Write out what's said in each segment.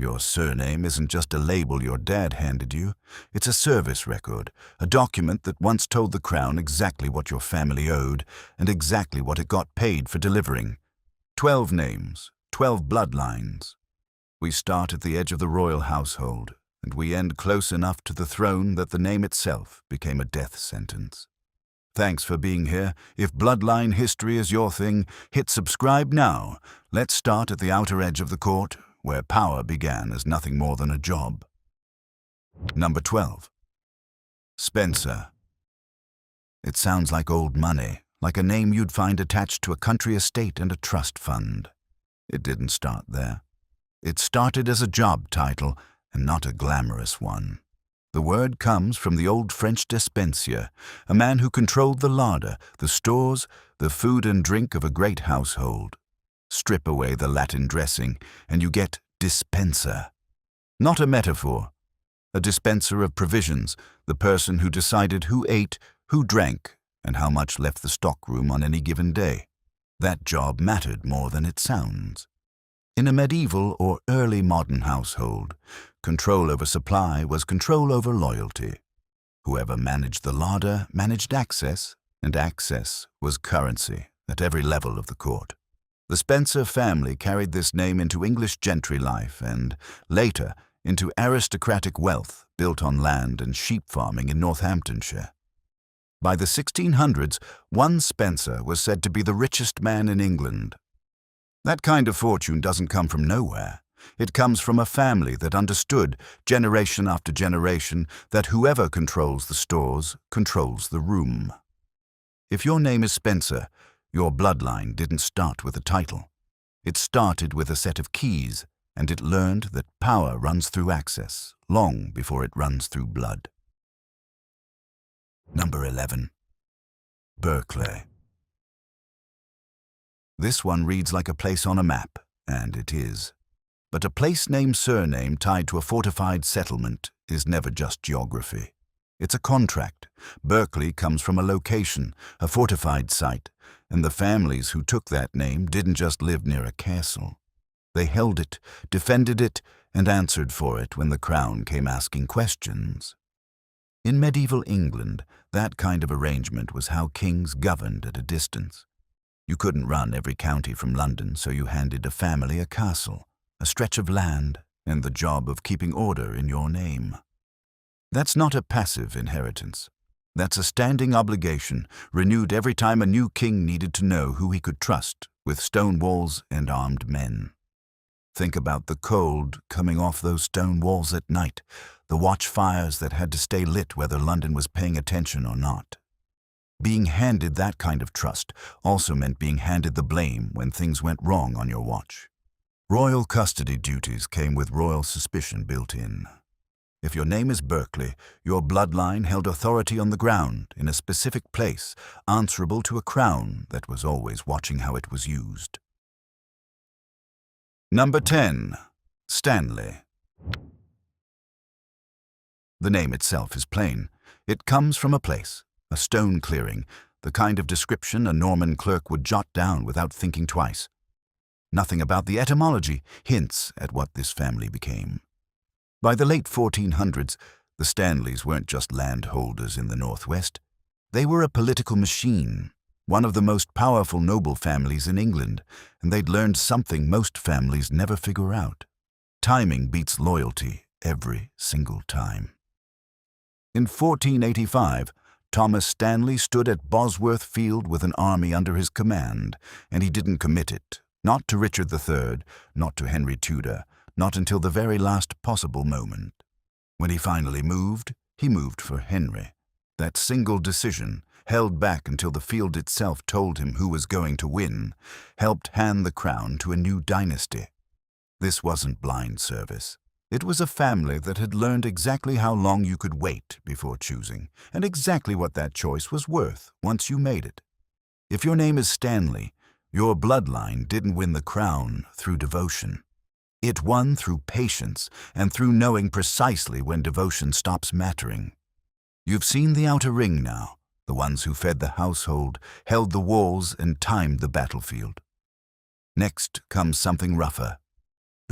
Your surname isn't just a label your dad handed you. It's a service record, a document that once told the crown exactly what your family owed and exactly what it got paid for delivering. 12 names, 12 bloodlines. We start at the edge of the royal household, and we end close enough to the throne that the name itself became a death sentence. Thanks for being here. If bloodline history is your thing, hit subscribe now. Let's start at the outer edge of the court, where power began as nothing more than a job. Number 12. Spencer. It sounds like old money, like a name you'd find attached to a country estate and a trust fund. It didn't start there. It started as a job title, and not a glamorous one. The word comes from the old French dispensier, a man who controlled the larder, the stores, the food and drink of a great household. Strip away the Latin dressing, and you get dispenser. Not a metaphor. A dispenser of provisions, the person who decided who ate, who drank, and how much left the stockroom on any given day. That job mattered more than it sounds. In a medieval or early modern household, control over supply was control over loyalty. Whoever managed the larder managed access, and access was currency at every level of the court. The Spencer family carried this name into English gentry life and, later, into aristocratic wealth built on land and sheep farming in Northamptonshire. By the 1600s, one Spencer was said to be the richest man in England. That kind of fortune doesn't come from nowhere. It comes from a family that understood, generation after generation, that whoever controls the stores controls the room. If your name is Spencer, your bloodline didn't start with a title. It started with a set of keys, and it learned that power runs through access, long before it runs through blood. Number 11. Berkeley. This one reads like a place on a map, and it is. But a place named Surname tied to a fortified settlement is never just geography. It's a contract. Berkeley comes from a location, a fortified site, and the families who took that name didn't just live near a castle. They held it, defended it, and answered for it when the crown came asking questions. In medieval England, that kind of arrangement was how kings governed at a distance. You couldn't run every county from London, so you handed a family a castle, a stretch of land, and the job of keeping order in your name. That's not a passive inheritance. That's a standing obligation, renewed every time a new king needed to know who he could trust, with stone walls and armed men. Think about the cold coming off those stone walls at night, the watchfires that had to stay lit whether London was paying attention or not. Being handed that kind of trust also meant being handed the blame when things went wrong on your watch. Royal custody duties came with royal suspicion built in. If your name is Berkeley, your bloodline held authority on the ground in a specific place, answerable to a crown that was always watching how it was used. Number 10. Stanley. The name itself is plain. It comes from a place, a stone clearing, the kind of description a Norman clerk would jot down without thinking twice. Nothing about the etymology hints at what this family became. By the late 1400s, the Stanleys weren't just landholders in the northwest. They were a political machine, one of the most powerful noble families in England, and they'd learned something most families never figure out. Timing beats loyalty every single time. In 1485, Thomas Stanley stood at Bosworth Field with an army under his command, and he didn't commit it, not to Richard III, not to Henry Tudor, not until the very last possible moment. When he finally moved, he moved for Henry. That single decision, held back until the field itself told him who was going to win, helped hand the crown to a new dynasty. This wasn't blind service. It was a family that had learned exactly how long you could wait before choosing, and exactly what that choice was worth once you made it. If your name is Stanley, your bloodline didn't win the crown through devotion. It won through patience and through knowing precisely when devotion stops mattering. You've seen the outer ring now, the ones who fed the household, held the walls, and timed the battlefield. Next comes something rougher.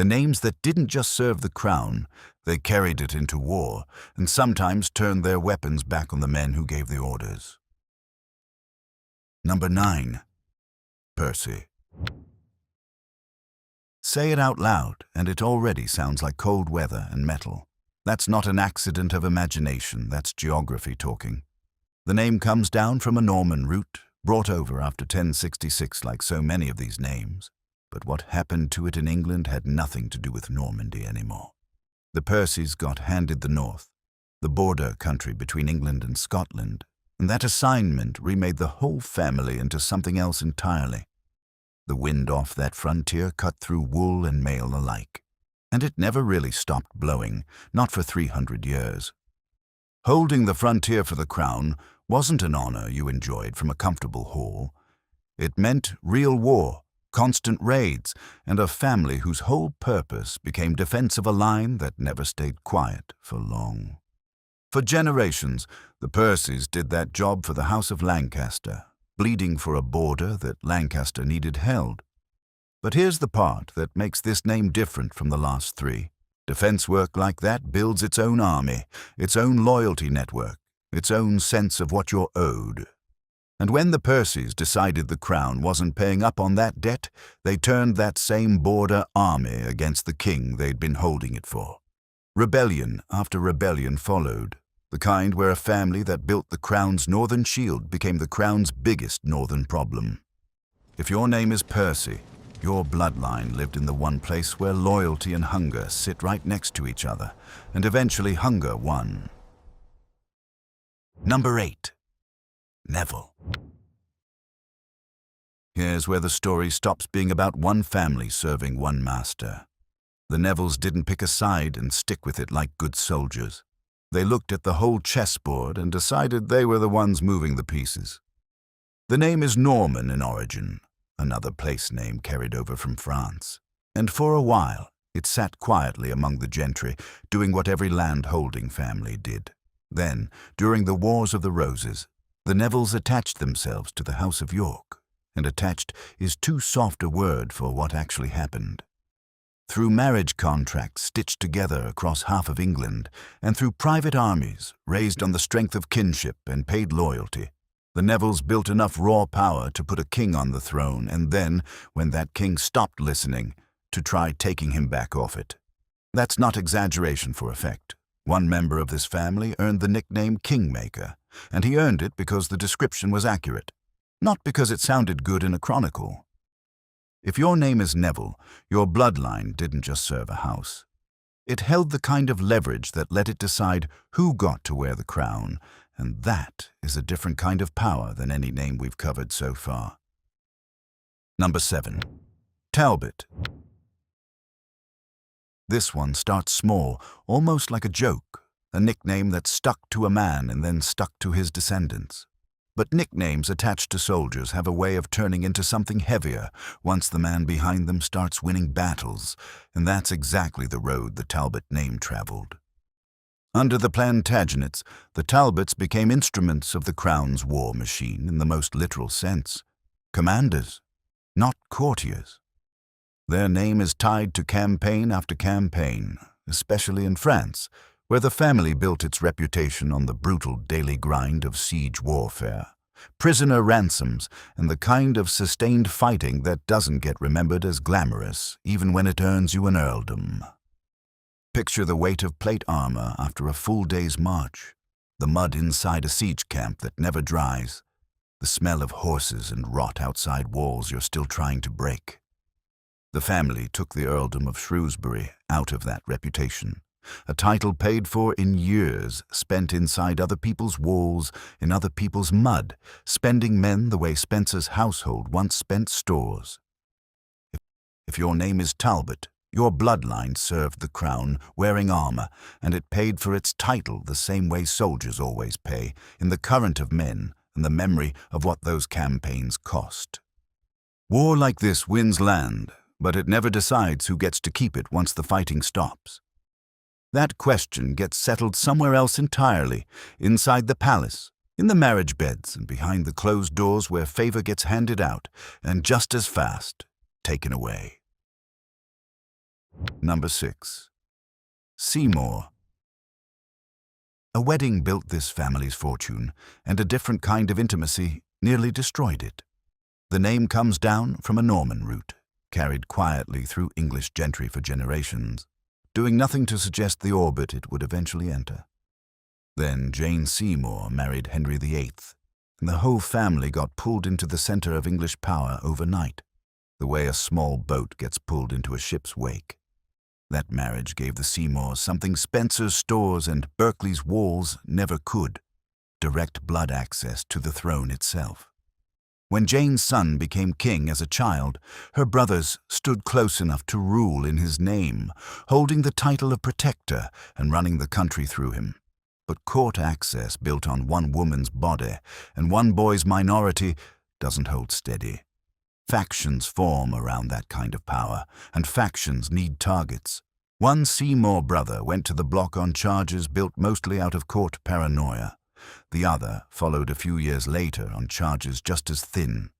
The names that didn't just serve the crown, they carried it into war, and sometimes turned their weapons back on the men who gave the orders. Number 9. Percy. Say it out loud, and it already sounds like cold weather and metal. That's not an accident of imagination, that's geography talking. The name comes down from a Norman root, brought over after 1066 like so many of these names. But what happened to it in England had nothing to do with Normandy anymore. The Percys got handed the north, the border country between England and Scotland, and that assignment remade the whole family into something else entirely. The wind off that frontier cut through wool and mail alike, and it never really stopped blowing, not for 300 years. Holding the frontier for the crown wasn't an honor you enjoyed from a comfortable hall. It meant real war, constant raids, and a family whose whole purpose became defense of a line that never stayed quiet for long. For generations, the Percys did that job for the House of Lancaster, bleeding for a border that Lancaster needed held. But here's the part that makes this name different from the last three. Defense work like that builds its own army, its own loyalty network, its own sense of what you're owed. And when the Percys decided the crown wasn't paying up on that debt, they turned that same border army against the king they'd been holding it for. Rebellion after rebellion followed, the kind where a family that built the crown's northern shield became the crown's biggest northern problem. If your name is Percy, your bloodline lived in the one place where loyalty and hunger sit right next to each other, and eventually hunger won. Number 8. Neville. Here's where the story stops being about one family serving one master. The Nevilles didn't pick a side and stick with it like good soldiers. They looked at the whole chessboard and decided they were the ones moving the pieces. The name is Norman in origin, another place name carried over from France, and for a while it sat quietly among the gentry, doing what every land-holding family did. Then, during the Wars of the Roses, the Nevilles attached themselves to the House of York, and attached is too soft a word for what actually happened. Through marriage contracts stitched together across half of England, and through private armies raised on the strength of kinship and paid loyalty, the Nevilles built enough raw power to put a king on the throne, and then, when that king stopped listening, to try taking him back off it. That's not exaggeration for effect. One member of this family earned the nickname Kingmaker, and he earned it because the description was accurate, not because it sounded good in a chronicle. If your name is Neville, your bloodline didn't just serve a house. It held the kind of leverage that let it decide who got to wear the crown, and that is a different kind of power than any name we've covered so far. Number 7. Talbot. This one starts small, almost like a joke, a nickname that stuck to a man and then stuck to his descendants. But nicknames attached to soldiers have a way of turning into something heavier once the man behind them starts winning battles, and that's exactly the road the Talbot name traveled. Under the Plantagenets, the Talbots became instruments of the crown's war machine in the most literal sense. Commanders, not courtiers. Their name is tied to campaign after campaign, especially in France, where the family built its reputation on the brutal daily grind of siege warfare, prisoner ransoms, and the kind of sustained fighting that doesn't get remembered as glamorous, even when it earns you an earldom. Picture the weight of plate armor after a full day's march, the mud inside a siege camp that never dries, the smell of horses and rot outside walls you're still trying to break. The family took the earldom of Shrewsbury out of that reputation, a title paid for in years spent inside other people's walls, in other people's mud, spending men the way Spencer's household once spent stores. If your name is Talbot, your bloodline served the crown, wearing armor, and it paid for its title the same way soldiers always pay, in the current of men and the memory of what those campaigns cost. War like this wins land, but it never decides who gets to keep it once the fighting stops. That question gets settled somewhere else entirely, inside the palace, in the marriage beds and behind the closed doors where favor gets handed out and just as fast taken away. Number 6. Seymour. A wedding built this family's fortune, and a different kind of intimacy nearly destroyed it. The name comes down from a Norman root, carried quietly through English gentry for generations, doing nothing to suggest the orbit it would eventually enter. Then Jane Seymour married Henry VIII, and the whole family got pulled into the center of English power overnight, the way a small boat gets pulled into a ship's wake. That marriage gave the Seymours something Spencer's stores and Berkeley's walls never could: direct blood access to the throne itself. When Jane's son became king as a child, her brothers stood close enough to rule in his name, holding the title of protector and running the country through him. But court access built on one woman's body and one boy's minority doesn't hold steady. Factions form around that kind of power, and factions need targets. One Seymour brother went to the block on charges built mostly out of court paranoia. The other followed a few years later on charges just as thin.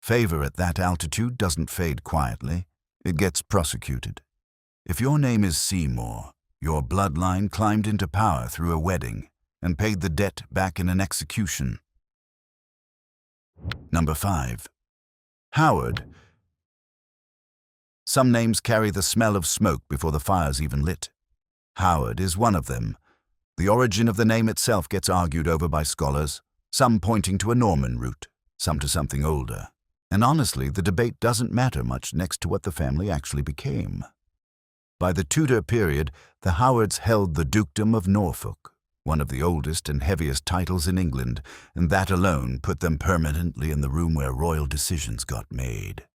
Favor at that altitude doesn't fade quietly. It gets prosecuted. If your name is Seymour, your bloodline climbed into power through a wedding and paid the debt back in an execution. Number 5. Howard. Some names carry the smell of smoke before the fire's even lit. Howard is one of them. The origin of the name itself gets argued over by scholars, some pointing to a Norman root, some to something older. And honestly, the debate doesn't matter much next to what the family actually became. By the Tudor period, the Howards held the Dukedom of Norfolk, one of the oldest and heaviest titles in England, and that alone put them permanently in the room where royal decisions got made.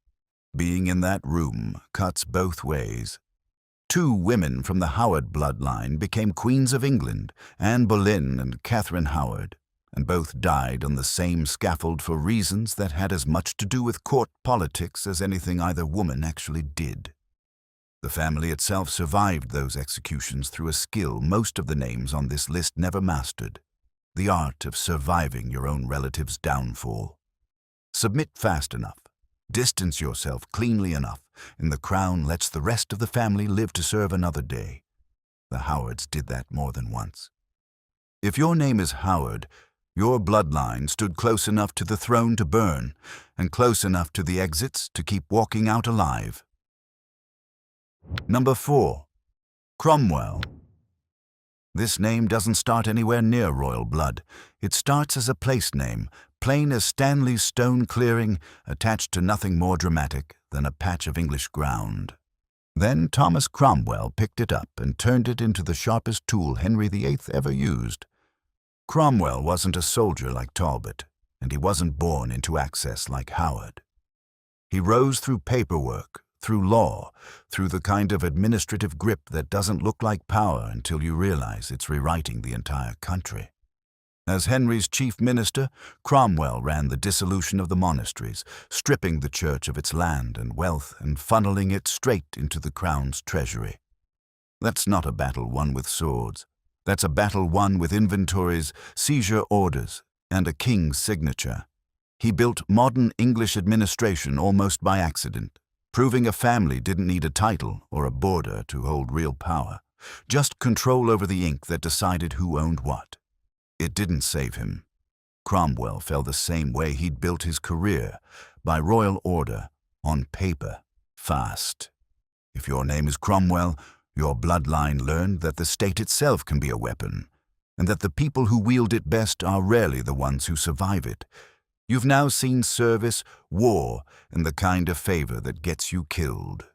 Being in that room cuts both ways. 2 women from the Howard bloodline became Queens of England, Anne Boleyn and Catherine Howard, and both died on the same scaffold for reasons that had as much to do with court politics as anything either woman actually did. The family itself survived those executions through a skill most of the names on this list never mastered: the art of surviving your own relative's downfall. Submit fast enough, distance yourself cleanly enough, and the crown lets the rest of the family live to serve another day. The Howards did that more than once. If your name is Howard, your bloodline stood close enough to the throne to burn, and close enough to the exits to keep walking out alive. Number 4. Cromwell. This name doesn't start anywhere near royal blood. It starts as a place name, plain as Stanley's stone clearing, attached to nothing more dramatic than a patch of English ground. Then Thomas Cromwell picked it up and turned it into the sharpest tool Henry VIII ever used. Cromwell wasn't a soldier like Talbot, and he wasn't born into access like Howard. He rose through paperwork, through law, through the kind of administrative grip that doesn't look like power until you realize it's rewriting the entire country. As Henry's chief minister, Cromwell ran the dissolution of the monasteries, stripping the church of its land and wealth and funneling it straight into the crown's treasury. That's not a battle won with swords. That's a battle won with inventories, seizure orders, and a king's signature. He built modern English administration almost by accident, proving a family didn't need a title or a border to hold real power, just control over the ink that decided who owned what. It didn't save him. Cromwell fell the same way he'd built his career, by royal order, on paper, fast. If your name is Cromwell, your bloodline learned that the state itself can be a weapon, and that the people who wield it best are rarely the ones who survive it. You've now seen service, war, and the kind of favor that gets you killed.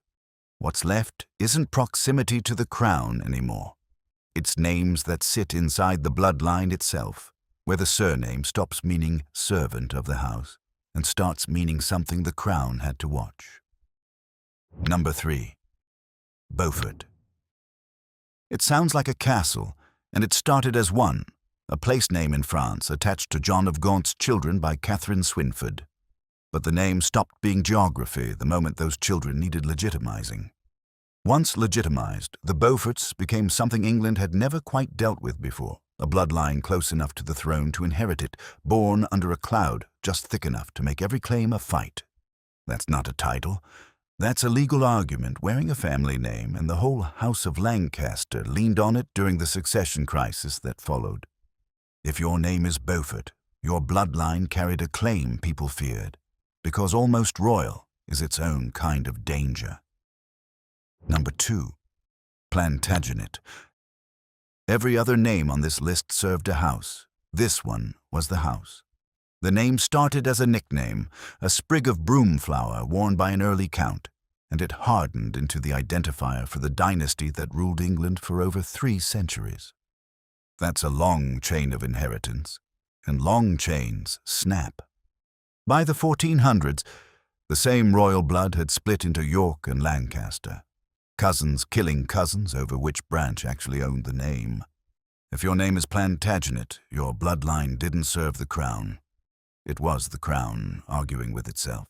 What's left isn't proximity to the crown anymore. It's names that sit inside the bloodline itself, where the surname stops meaning servant of the house and starts meaning something the crown had to watch. Number 3. Beaufort. It sounds like a castle, and it started as one, a place name in France attached to John of Gaunt's children by Catherine Swynford. But the name stopped being geography the moment those children needed legitimizing. Once legitimized, the Beauforts became something England had never quite dealt with before, a bloodline close enough to the throne to inherit it, born under a cloud just thick enough to make every claim a fight. That's not a title. That's a legal argument wearing a family name, and the whole House of Lancaster leaned on it during the succession crisis that followed. If your name is Beaufort, your bloodline carried a claim people feared, because almost royal is its own kind of danger. Number 2. Plantagenet. Every other name on this list served a house. This one was the house. The name started as a nickname, a sprig of broom flower worn by an early count, and it hardened into the identifier for the dynasty that ruled England for over 3 centuries. That's a long chain of inheritance, and long chains snap. By the 1400s, the same royal blood had split into York and Lancaster, cousins killing cousins over which branch actually owned the name. If your name is Plantagenet, your bloodline didn't serve the crown. It was the crown arguing with itself.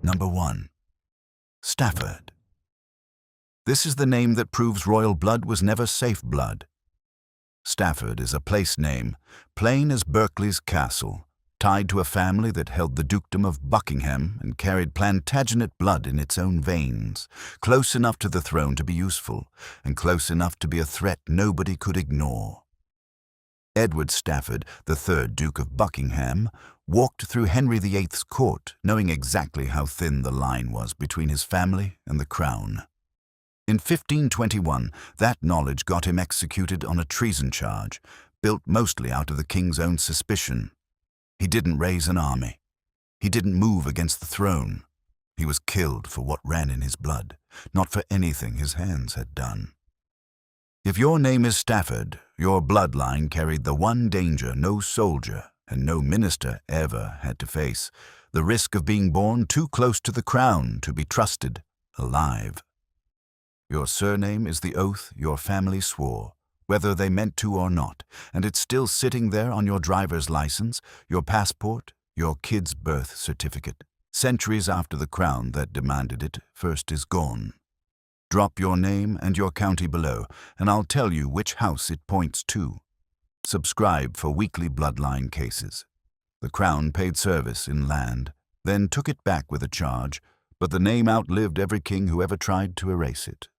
Number 1. Stafford. This is the name that proves royal blood was never safe blood. Stafford is a place name, plain as Berkeley's castle, tied to a family that held the dukedom of Buckingham and carried Plantagenet blood in its own veins, close enough to the throne to be useful, and close enough to be a threat nobody could ignore. Edward Stafford, the 3rd Duke of Buckingham, walked through Henry VIII's court, knowing exactly how thin the line was between his family and the crown. In 1521, that knowledge got him executed on a treason charge, built mostly out of the king's own suspicion. He didn't raise an army. He didn't move against the throne. He was killed for what ran in his blood, not for anything his hands had done. If your name is Stafford, your bloodline carried the one danger no soldier and no minister ever had to face, the risk of being born too close to the crown to be trusted alive. Your surname is the oath your family swore, whether they meant to or not, and it's still sitting there on your driver's license, your passport, your kid's birth certificate, centuries after the crown that demanded it first is gone. Drop your name and your county below, and I'll tell you which house it points to. Subscribe for weekly bloodline cases. The crown paid service in land, then took it back with a charge, but the name outlived every king who ever tried to erase it.